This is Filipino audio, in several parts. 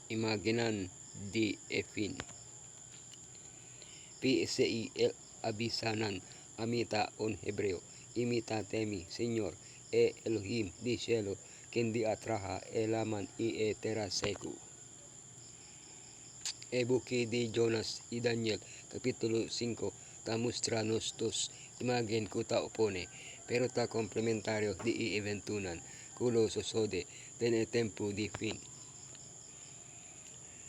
Imaginan di Efin. PSI el abisanan amita on hebreo. Imita temi, Señor, Elohim di cielo, kendi atraha elaman e terra secu. Buki di Jonas y Daniel, capítulo 5, ta mostranos dos imagen ko ta opone, pero ta complementario di eventunan, kulo sosode, den tempo di fin.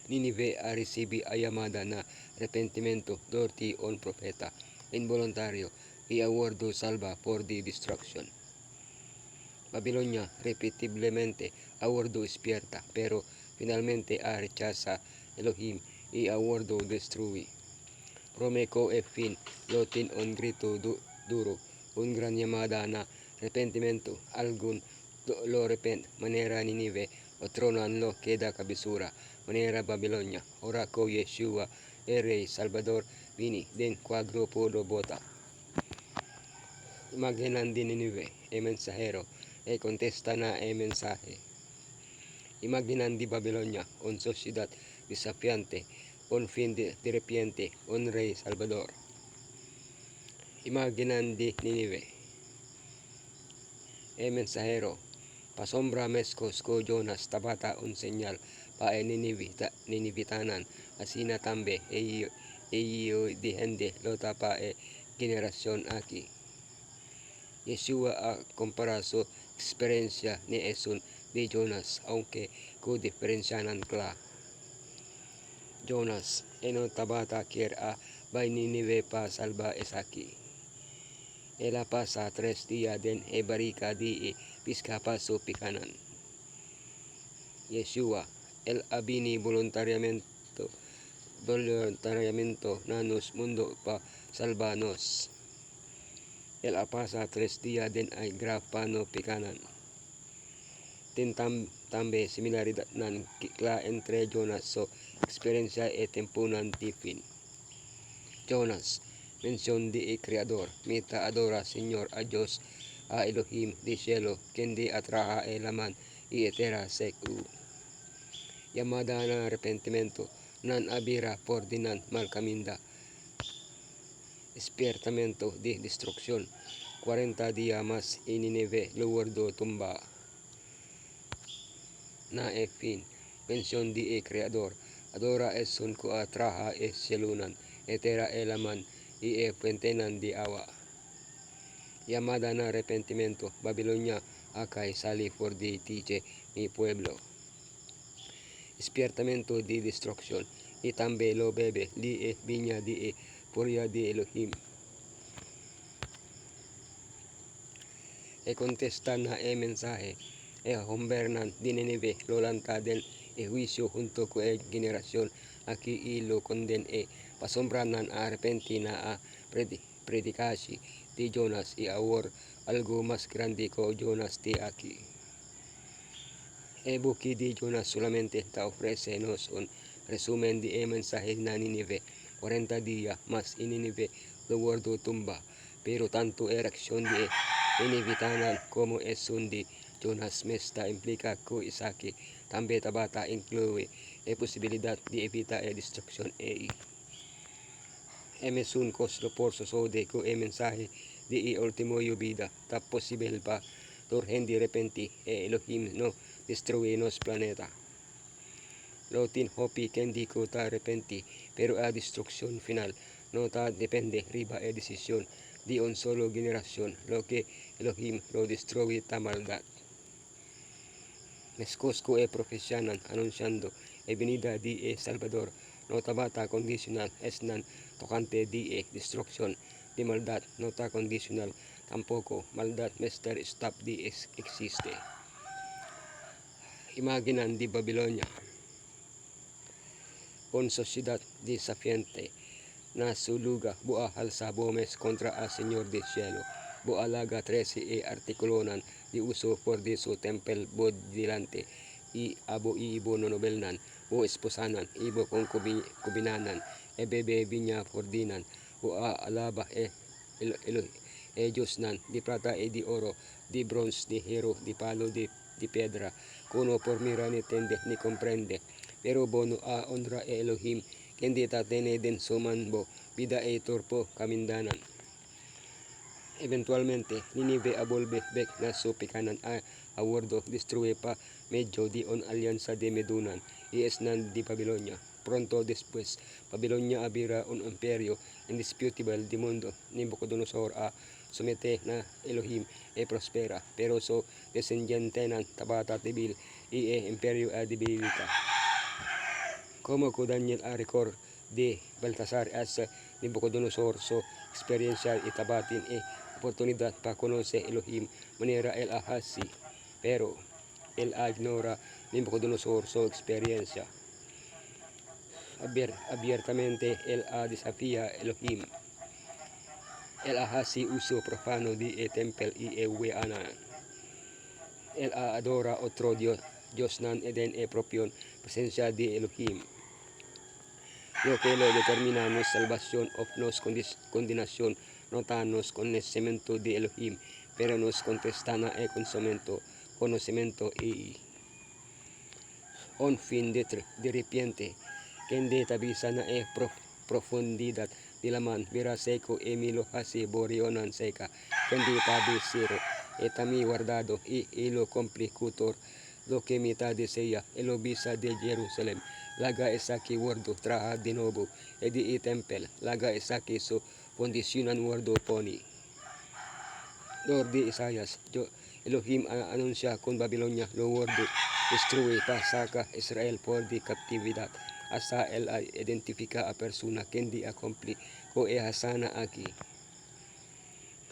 Ninive a recibi a llamada na arrepentimiento dorti on profeta, involuntario, y awardo salva por di destruction. Babilonia repetiblemente awardo despierta, pero finalmente a rechaza Elohim y awardo destrui. Promeco e fin, lotin on grito duro, un gran llamada na arrepentimiento, algun lo repent, manera Ninive, o tronan lo queda kabisura, manera Babilonia, orako Yeshua, Rey Salvador, vini, den quadrupo do bota. Imaginan din Ninive, mensahero, contesta na mensaje. Imaginan di Babilonia, un sociedad desafiante, un fin de repente, un Rey Salvador. Imaginan di Ninive, mensahero, pasombra meskos ko Jonas tabata un senyal pa ninivitanan asina tambe eyo dihende lota pa generasyon aki. Yeshua a comparaso experiencia ni esun de Jonas aunque ko diferensyanan kla. Jonas eno tabata kier a bay Ninive pa salba esaki. Ela pasa 3 dia den barika di pisca paso pikanan. Yeshua el abini voluntariamente nanos mundo pa salvanos. El apasa 3 dia den ay grafano pikanan. Tambe similaridad nan kikla entre Jonas so experiencia tempunan tifin. Jonas mención di creador, mita adora Señor a Dios a Elohim di cielo, kendi atraha elaman y etera secu. Llamada na arrepentimiento, nan abira por dinan malcaminda. Despiertamiento de destrucción, 40 días más y Ninive luwardo tumba. Na fin, mención di creador, adora esun ko atraha cielunan, etera elaman y puentenan di awa. Llamada na arrepentimiento, Babilonia acay sali for di tiche mi pueblo. Despiertamiento di destrucción, y tambe lo bebe di viña di furia di Elohim. Contesta na mensaje, hombernan di Ninive lo lanta del juicio junto con generación aquí y lo conden pasombranan a arrepentina a predicasi di Jonas y awor algo más grande ko Jonas di aquí. Buki di Jonas solamente ta ofrece nos un resumen di mensaje na Ninive, 40 días más y Ninive lo guardo tumba, pero tanto reacción di inevitanan como es un di Jonas mesta implica ko isaki, tambe tabata incluye posibilidad de evitar destrucción emesun coslo por sosode ko mensaje di ultimo vida ta posible pa torhen di repenti Elohim no destruye nos planeta. Lotin hopi kendi ko ta repenti pero a destrucción final no ta depende riba decisión di un solo generación lo que Elohim lo destruye ta maldad. Meskos ko profesionan anunciando venida di Salvador no tabata condicional esnan tocante di destrucción di maldad no ta condicional tampoco maldad mester stop di existe. Imaginan di Babilonia, un sociedad desafiante na suluga bua halsa bomes contra a Señor de cielo, bua laga 13 artikulonan di uso por di su tempel bod dilante y abo ibo nonobelnan, bo esposanan, ibo concubinanan, bebe viña fordinan, bua alaba Diyos nan, di plata di oro, di bronze, di hero, di palo, di piedra, kuno por mira ni tende ni comprende, pero bono a honra e Elohim, kendi tatene den sumanbo, vida e turpo kamindanan. Eventualmente, Ninive abolbe bek na su pekanan a awardo destrue pa medyo di on alianza de Medunan, iesnan di Babilonia. Pronto después, Babilonia abira un imperio indisputable di mundo, Nabucodonosor a somete na Elohim e prospera, pero so descendientenan tabata tibil e imperio a debilita. Como ko Daniel a record de Baltasar as Nabucodonosor so experiencial itabatin e oportunidad para conocer Elohim manera el ahasi, pero el ignora Nabucodonosor su experiencia. Abiertamente el desafía Elohim. El ahasi uso profano de tempel y weanan. El adora otro Dios nan eden propion presencia de Elohim. Lo que lo determina nos salvación of nos condenación notanos conocimiento de Elohim, pero nos contestana conocimiento y un fin de repente, que tabisa na profundidad de la man, vera seco e milo hasi borionan seca, kendi tabi siro, etami guardado y lo complicutor, lo que mitad desea, el obisa de Jerusalem, laga esaki wardo traha de nuevo, e di tempel, laga esaki so condicionan wardo poni. Lord di Isaias, Elohim anuncia con Babilonia lo wardo, destruye pasaka Israel por di captividad, asa el identifica a persona kendi accompli ko e hasana aki.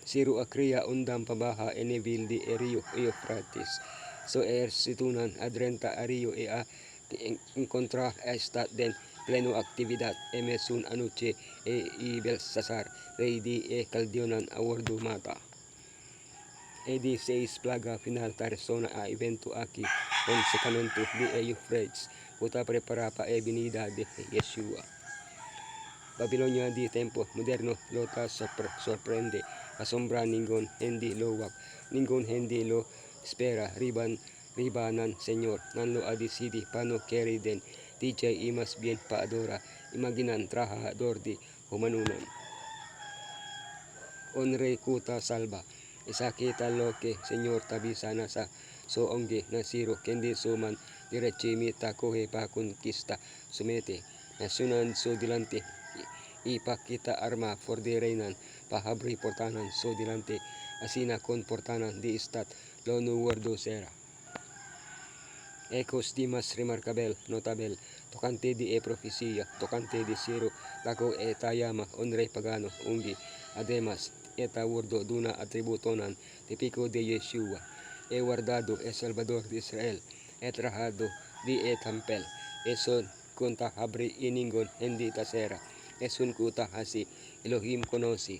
Siru akria undang pabaha enevil di Rio Euphrates, so situnan adrenta ario e a encontra estat den pleno actividad emesun anuche e Belsasar, rey di Caldionan awardo mata. Edi 6 plaga final persona a evento aquí con secamento de Euphrates, puta prepara pa venida de Yeshua. Babilonia di tempo moderno lota sorprende, asombra ningon hindi lowak, ningon hindi lo espera, ribanan Señor, nanlo adisidi pano keri den, DJ imas bien pa adora, imaginan trabajador di humanunan. Onre kuta salva, isakita lo que Señor tabisana sa so onge nasiro kendi suman direchimi takohe pa conquista sumete, nasyunan so dilante, ipakita arma for the reinan, pahabri portanan so dilante, asina con portanan di istat, lo nuwardo sera. Ecos dimas remarcabel, notabel, tocante di profecia, tocante di siro, tako tayama, onre pagano, ungi, además, eta wardo duna atributonan, tipiko de Yeshua, guardado Salvador de Israel, trajado di tempel, son kunta habri iningon hindi tasera, un kuta hasi, Elohim konosi.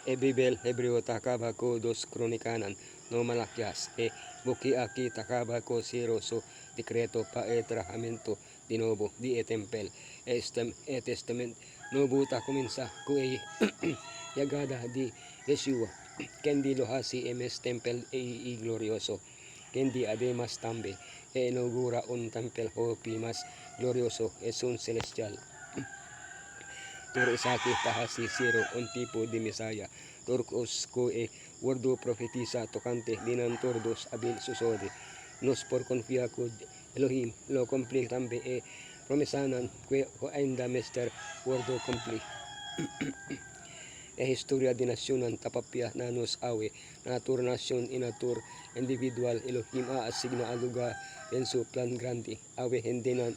Bibel Hebreo takaba ko 2 kronikanan, no malakyas, buki aki takaba ko siro so dekreto pa trajamento di nuevo di tempel, testament, no buta kuminsa ko yagada di Yeshua, kendi lohasi emes tempel glorioso, kendi además tambe, inaugura un tempel hopi mas glorioso, un celestial. Tur isaki tahasi siro un tipo de Mesaya, turcos ko wardo profetisa tocante dinan tordos abil susode, nos por confia ko Elohim lo compli tambe promesanan que o ainda mester wardo compli. Historia de nacionan tapapia nanos awe, natur nation inatur individual Elohim asigna a lugar en su plan grande, awe hendenan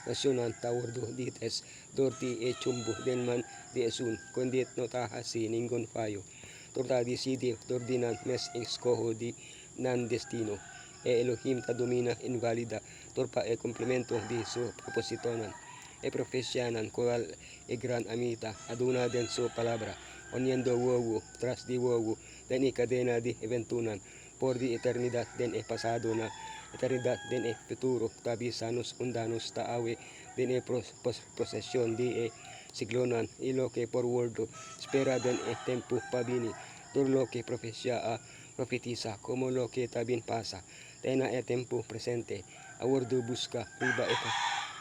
nacionan tawardo dites, dorti chumbo denman di esun, kondit notahasi ningon fayo, torta disidi dordinan mes escojo di nan destino, Elohim ta domina invalida, torpa complemento di su propositonan, profesyanan kual gran amita, aduna den su palabra, oniendo wowu, tras di wowu, den cadena di eventunan, por di eternidad den pasado na, eternidad den futuro, tabi sanos undanos taawe, den prosesyon di siglonan, ilo que por wordo, espera den tempo pabini, tur lo que profesya profetiza, como lo que tabin pasa, tena tempo presente, awardo busca riba eka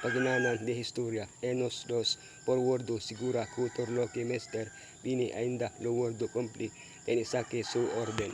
paginanan de historia enos dos forwardo sigura kutor lo que mester bini ainda lo wordo compli tenisake su orden.